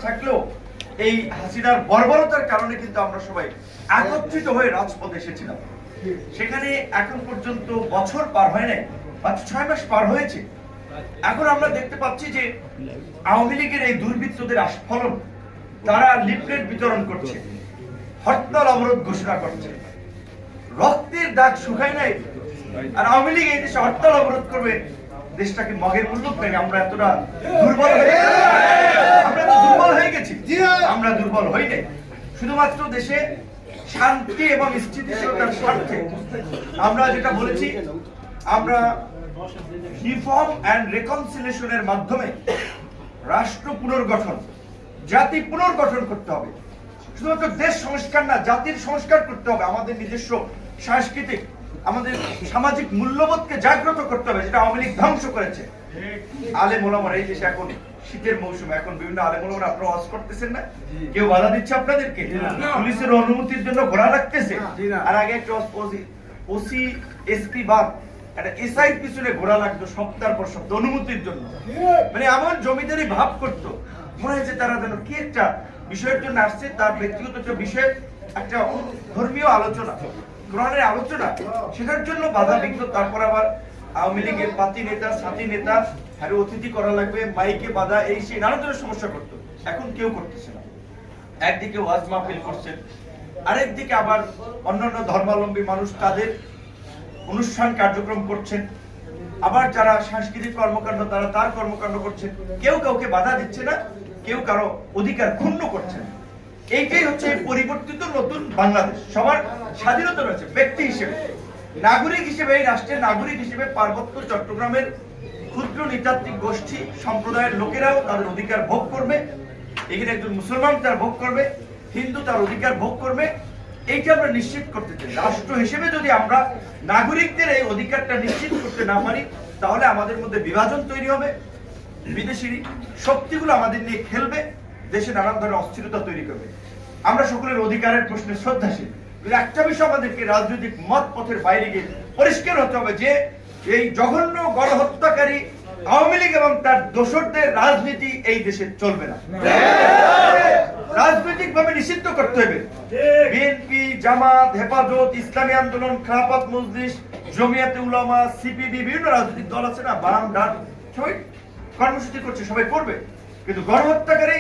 থাকলেও এই হাসিনার বর্বরতার কারণে কিন্তু আমরা সবাই একত্রিত হয়ে রাজপথে এসেছিলাম। সেখানে এখন পর্যন্ত বছর পার হয় নাই, মাত্র 6 মাস পার হয়েছে। এখন আমরা দেখতে পাচ্ছি যে আওয়ামী লীগের এই দুর্বৃত্তদের আস্ফলন, তারা লিফলেট বিতরণ করছে, হরতাল অবরোধ ঘোষণা করছে। রক্তের দাগ শুকায় নাই, আর আওয়ামী লীগ এই দেশে হরতাল অবরোধ করবে। দেশটাকে মগের মূল্য নাকি আমরা এতটা দুর্বল হয়ে আমরা তো দুর্বল হয়ে গেছি? আমরা দুর্বল হই নাই। শুধুমাত্র দেশে শান্তি এবং স্থিতিশীলতার স্বার্থে আমরা যেটা বলেছি, আমরা রিফর্ম এন্ড রিকনসিলিয়েশনের মাধ্যমে রাষ্ট্র পুনর্গঠন, জাতি পুনর্গঠন করতে হবে। শুধুমাত্র দেশ সংস্কার না, জাতির সংস্কার করতে হবে। আমাদের নিজস্ব সাংস্কৃতিক, আমাদের সামাজিক মূল্যবোধকে জাগ্রত করতে হবে, যেটা আওয়ামী লীগ ধ্বংস করেছে। আলেম ওলামারা এই দেশে এখন শীতের মৌসুমে, এখন বিভিন্ন আলেম ওলামারা আপনারা ওয়াজ করতেছেন না? কেউ বাধা দিচ্ছে আপনাদেরকে? পুলিশের অনুমতির জন্য ঘোরা লাগতেছে। আর আগে একটা ওসি এসপি বাদ একটা এসআই পিছনে ঘোরা লাগতো সপ্তাহের পর সপ্তাহ অনুমতির জন্য। মানে এমন জমিদারি ভাব করতো, মনে হয় যে তারা যেন কি একটা বিষয়ের জন্য আসছে, তার ব্যক্তিগত একটা বিষয়, একটা ধর্মীয় আলোচনা, কোরআনের আলোচনা, সেটার জন্য বাধা বিঘ্ন। তারপর আবার আওয়ামী লীগের পাতি নেতা, সাথী নেতা, আরে অতিথি করা লাগবে, মাইকে বাধা, এই সেই নানা ধরনের সমস্যা করতো। এখন কেউ করতেছে না। একদিকে ওয়াজ মাহফিল করছেন, আরেকদিকে আবার অন্যান্য ধর্মাবলম্বী মানুষ তাদের অনুষ্ঠান কার্যক্রম করছেন, আবার যারা সাংস্কৃতিক কর্মকাণ্ড তারা তার কর্মকাণ্ড করছেন। কেউ কাউকে বাধা দিচ্ছে না, কেউ কারো অধিকার ক্ষুণ্ণ করছে না। এইটাই হচ্ছে পরিবর্তিত নতুন বাংলাদেশ। সবার স্বাধীনতা রয়েছে, ব্যক্তি হিসেবে, নাগরিক হিসেবে, এই রাষ্ট্রের নাগরিক হিসেবে পার্বত্য চট্টগ্রামের ক্ষুদ্র নৃতাত্ত্বিক গোষ্ঠী সম্প্রদায়ের লোকেরাও তাদের অধিকার ভোগ করবে। এখানে একজন মুসলমান তার ভোগ করবে, হিন্দু তার অধিকার ভোগ করবে। এইটা আমরা নিশ্চিত করতে চাই। রাষ্ট্র হিসেবে যদি আমরা নাগরিকদের এই অধিকারটা নিশ্চিত করতে না পারি, তাহলে আমাদের মধ্যে বিভাজন তৈরি হবে, বিদেশি শক্তিগুলো আমাদের নিয়ে খেলবে, দেশে নানান ধরনের অস্থিরতা তৈরি করবে। আমরা সকলের অধিকারের প্রশ্নে শ্রদ্ধাশীল, কিন্তু একটা বিষয় আমাদেরকে রাজনৈতিক মত পথের বাইরে গিয়ে পরিষ্কার হতে হবে যে এই জঘন্য গণহত্যাকারী আওয়ামী লীগ এবং তার দোসরদের রাজনীতি এই দেশে চলবে না। রাজনৈতিক ভাবে নিষিদ্ধ করতে হবে। বিএনপি, জামাত, হেফাজত, ইসলামী আন্দোলন, খেলাফত মজলিস, জমিয়াতে উলামা, সিপিবি, বিভিন্ন রাজনৈতিক দল আছে না, বাম ডান, সবাই কর্মসূচি করছে, সবাই করবে। কিন্তু গণহত্যাকারী